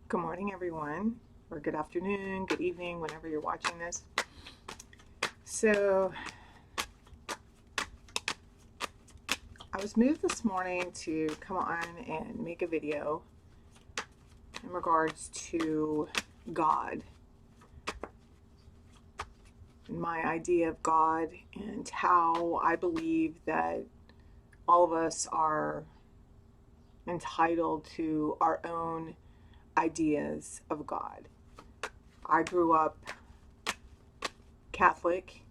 Good morning, everyone, or good afternoon, good evening, whenever you're watching this. So, I was moved this morning to come on and make a video in regards to God and my idea of God and how I believe that all of us are entitled to our own ideas of God. I grew up Catholic,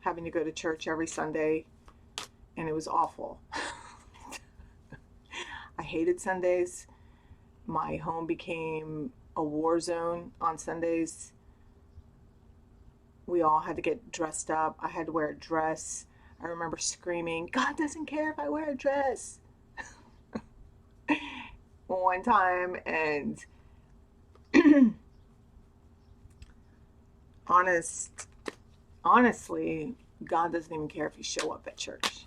having to go to church every Sunday, and it was awful. I hated Sundays. My home became a war zone on Sundays. We all had to get dressed up. I had to wear a dress. I remember screaming, God doesn't care if I wear a dress one time. And honest, honestly, God doesn't even care if you show up at church.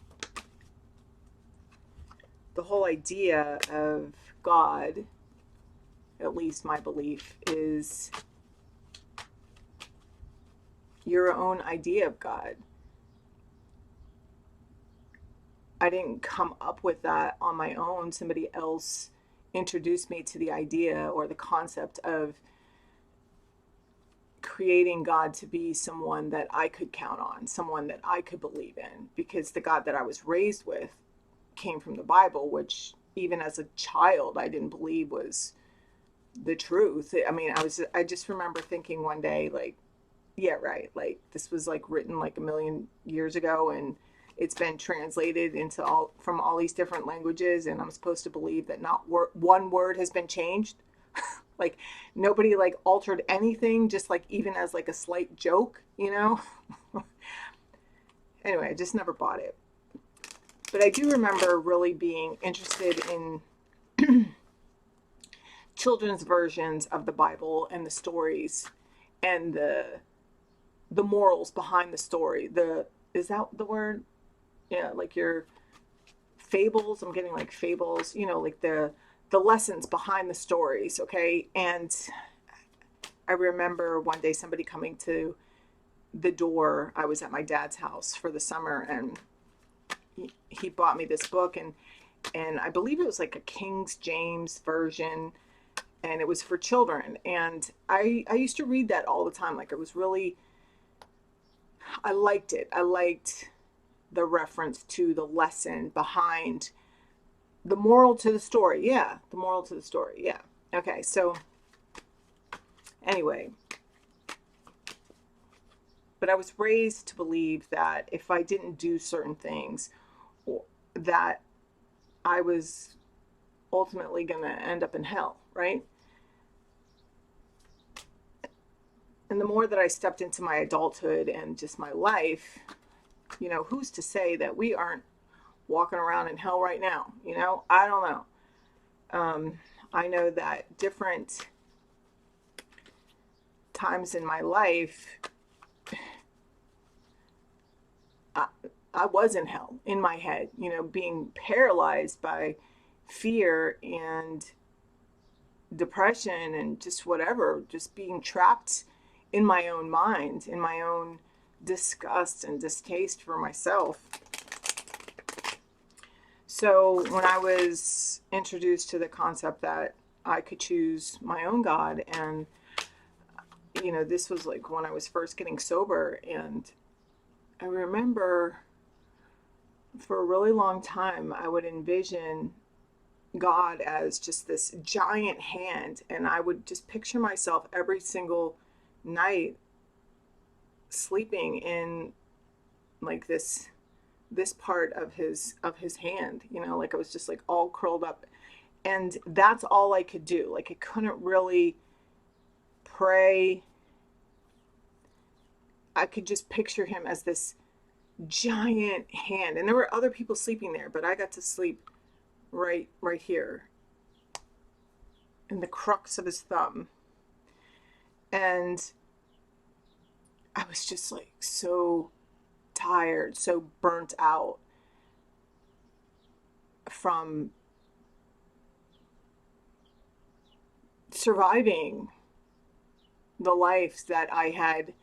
The whole idea of God, at least my belief, is your own idea of God. I didn't come up with that on my own. Somebody else introduced me to the idea or the concept of creating God to be someone that I could count on, someone that I could believe in, because the God that I was raised with came from the Bible, which even as a child I didn't believe was the truth. I mean, I just remember thinking one day, like, yeah, right, like this was like written like a million years ago, and it's been translated into all these different languages, and I'm supposed to believe that not one word has been changed. Like nobody like altered anything, just like even as like a slight joke. Anyway, I just never bought it. But I do remember really being interested in children's versions of the Bible and the stories and the morals behind the story. The Is that the word? Yeah, like your fables. I'm getting like fables, like the lessons behind the stories, okay? And I remember one day somebody coming to the door. I was at my dad's house for the summer, and he bought me this book, and I believe it was like a King James version, and it was for children. And I used to read that all the time. Like it was really, I liked it. I liked the reference to the lesson behind the moral to the story. Yeah, the moral to the story. Yeah. Okay, so anyway, but I was raised to believe that if I didn't do certain things, that I was ultimately going to end up in hell, right? And the more that I stepped into my adulthood and just my life, who's to say that we aren't walking around in hell right now? I don't know. I know that different times in my life, I, I was in hell in my head, being paralyzed by fear and depression and just whatever, just being trapped in my own mind, in my own disgust and distaste for myself. So when I was introduced to the concept that I could choose my own God, and this was like when I was first getting sober, and I remember for a really long time I would envision God as just this giant hand, and I would just picture myself every single night sleeping in like this part of his hand, like I was just like all curled up, and that's all I could do. Like I couldn't really pray. I could just picture him as this giant hand, and there were other people sleeping there, but I got to sleep right here in the crux of his thumb. And I was just like so tired, so burnt out from surviving the life that I had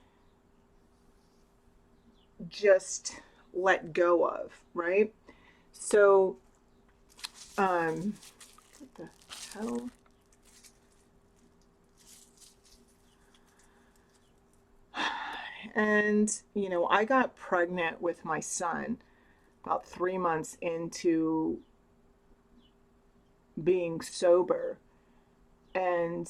just let go of, right? So, what the hell? And, I got pregnant with my son about 3 months into being sober. And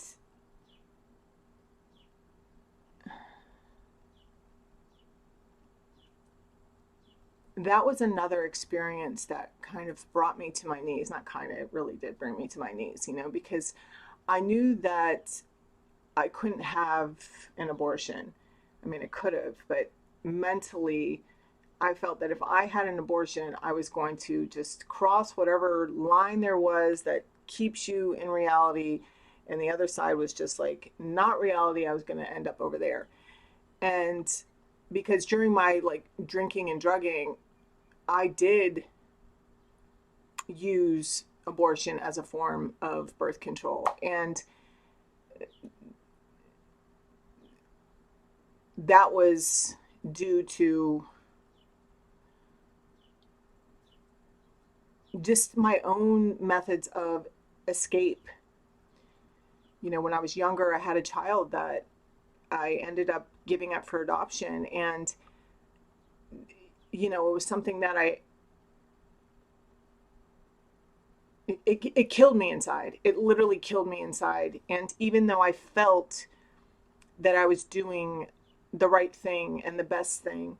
that was another experience that kind of brought me to my knees. Not kind of, it really did bring me to my knees, because I knew that I couldn't have an abortion. I mean, it could have, but mentally, I felt that if I had an abortion, I was going to just cross whatever line there was that keeps you in reality. And the other side was just like not reality. I was going to end up over there. And because during my like drinking and drugging, I did use abortion as a form of birth control. And that was due to just my own methods of escape. When I was younger, I had a child that I ended up giving up for adoption. And, it was something that it killed me inside. It literally killed me inside. And even though I felt that I was doing the right thing and the best thing,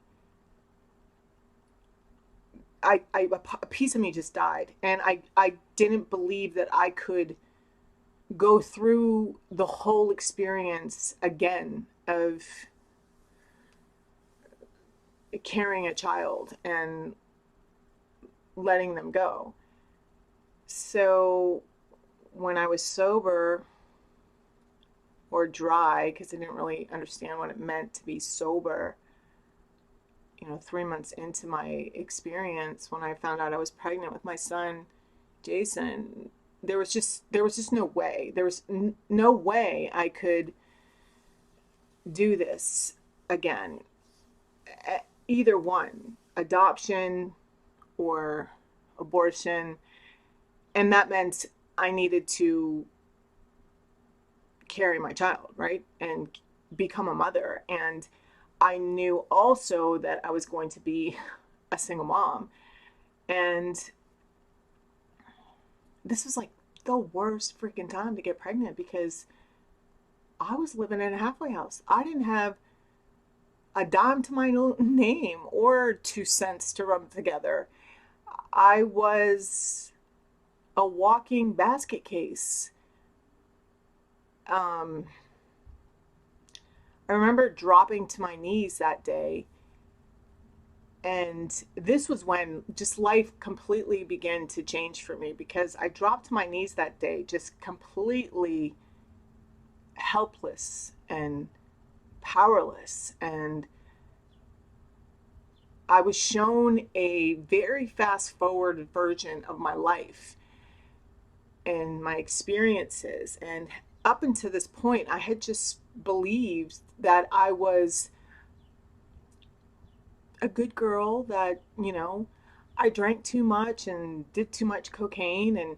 a piece of me just died. And I didn't believe that I could go through the whole experience again of carrying a child and letting them go. So when I was sober or dry, because I didn't really understand what it meant to be sober, 3 months into my experience, when I found out I was pregnant with my son, Jason, there was just no way. There was no way I could do this again. Either one, adoption or abortion. And that meant I needed to carry my child, right? And become a mother. And I knew also that I was going to be a single mom. And this was like the worst freaking time to get pregnant because I was living in a halfway house. I didn't have a dime to my name or 2 cents to rub together. I was a walking basket case. I remember dropping to my knees that day. And this was when just life completely began to change for me because I dropped to my knees that day, just completely helpless and powerless. And I was shown a very fast forward version of my life and my experiences. And up until this point, I had just believed that I was a good girl, that, I drank too much and did too much cocaine and,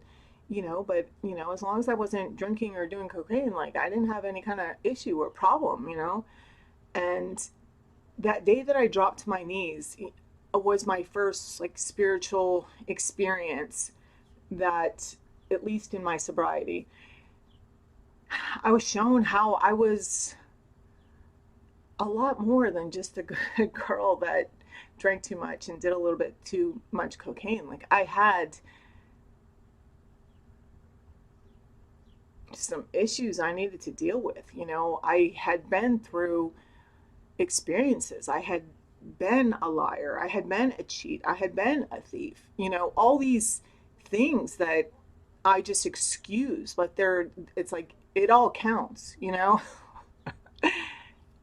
but, as long as I wasn't drinking or doing cocaine, like I didn't have any kind of issue or problem. And that day that I dropped to my knees was my first like spiritual experience that, at least in my sobriety, I was shown how I was a lot more than just a good girl that drank too much and did a little bit too much cocaine. Like I had some issues I needed to deal with. I had been through experiences. I had been a liar. I had been a cheat. I had been a thief. All these things that I just excuse, but it's like it all counts.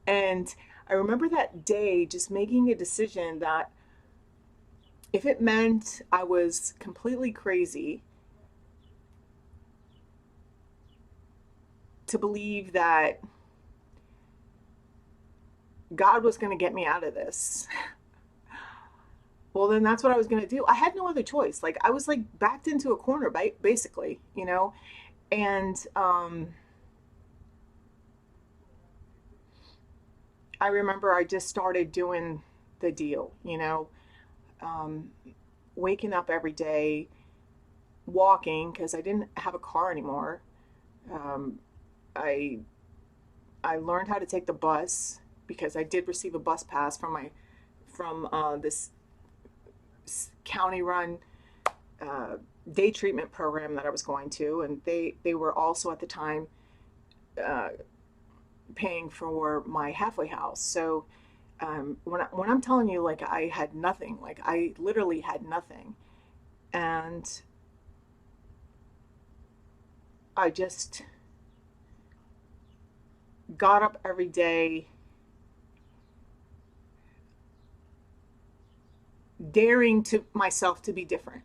And I remember that day just making a decision that if it meant I was completely crazy, to believe that God was going to get me out of this. Well, then that's what I was going to do. I had no other choice. Like, I was like backed into a corner, basically, you know? And I remember I just started doing the deal, you know, um, waking up every day, walking, because I didn't have a car anymore. Um, I I learned how to take the bus because I did receive a bus pass from this county run uh, day treatment program that I was going to, and they were also at the time uh, paying for my halfway house. So when I'm telling you, like, I had nothing, like I literally had nothing, and I just got up every day daring to myself to be different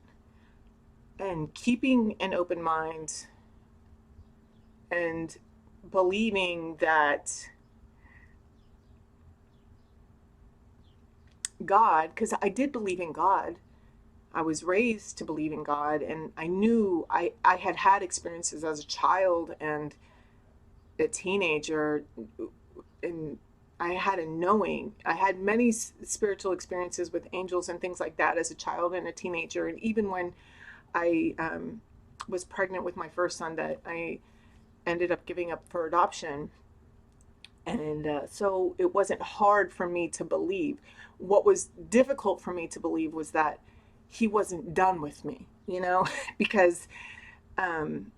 and keeping an open mind and believing that God, because I did believe in God. I was raised to believe in God, and I knew I had had experiences as a child and a teenager, and I had a knowing. I had many spiritual experiences with angels and things like that as a child and a teenager, and even when I was pregnant with my first son, that I ended up giving up for adoption. And so it wasn't hard for me to believe. What was difficult for me to believe was that he wasn't done with me, you know, because um,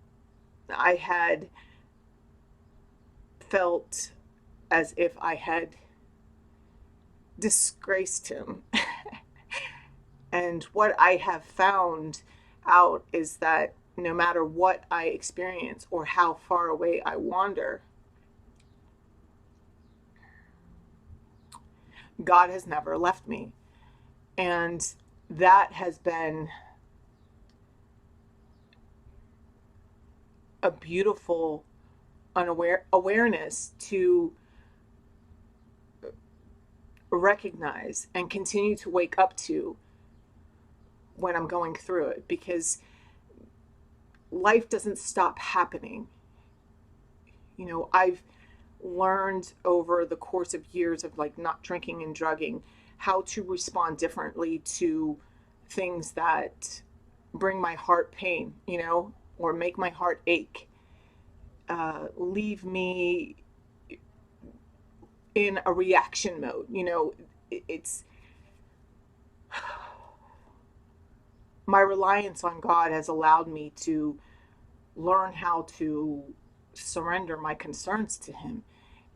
I had felt as if I had disgraced him. And what I have found out is that no matter what I experience or how far away I wander, God has never left me. And that has been a beautiful awareness to recognize and continue to wake up to when I'm going through it, because life doesn't stop happening. You know, I've learned over the course of years of like not drinking and drugging how to respond differently to things that bring my heart pain, you know, or make my heart ache, leave me in a reaction mode. You know, it's my reliance on God has allowed me to learn how to surrender my concerns to Him.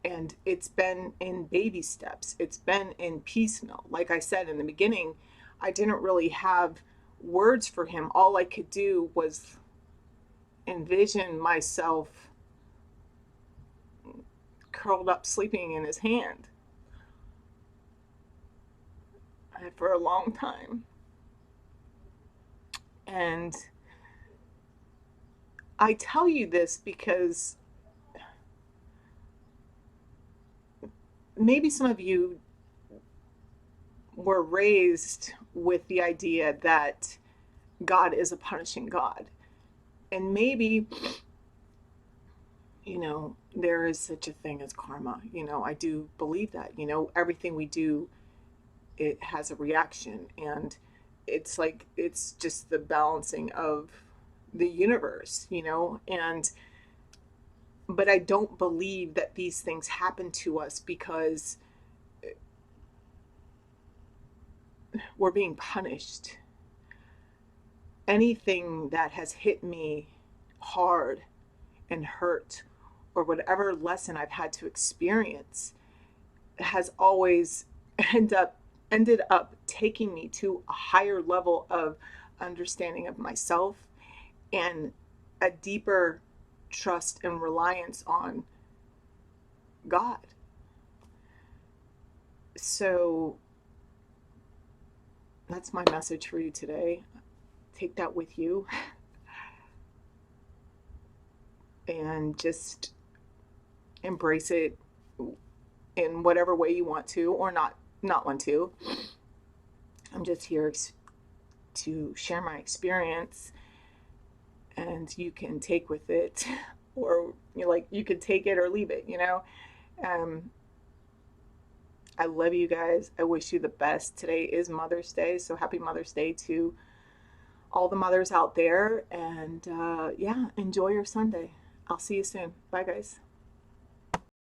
And it's been in baby steps, it's been in piecemeal. Like I said in the beginning, I didn't really have words for Him. All I could do was envision myself curled up sleeping in His hand for a long time. And I tell you this because maybe some of you were raised with the idea that God is a punishing God. And maybe, you know, there is such a thing as karma. You know, I do believe that, you know, everything we do, it has a reaction. And it's like, it's just the balancing of the universe, you know, and but I don't believe that these things happen to us because we're being punished. Anything that has hit me hard and hurt, or whatever lesson I've had to experience, has always end up ended up taking me to a higher level of understanding of myself and a deeper trust and reliance on God. So that's my message for you today. Take that with you and just embrace it in whatever way you want to, or not want to. I'm just here to share my experience, and you can take with it, or you could take it or leave it. Um, I love you guys. I wish you the best. Today is Mother's Day, so happy Mother's Day to all the mothers out there. And yeah, enjoy your Sunday. I'll see you soon. Bye, guys.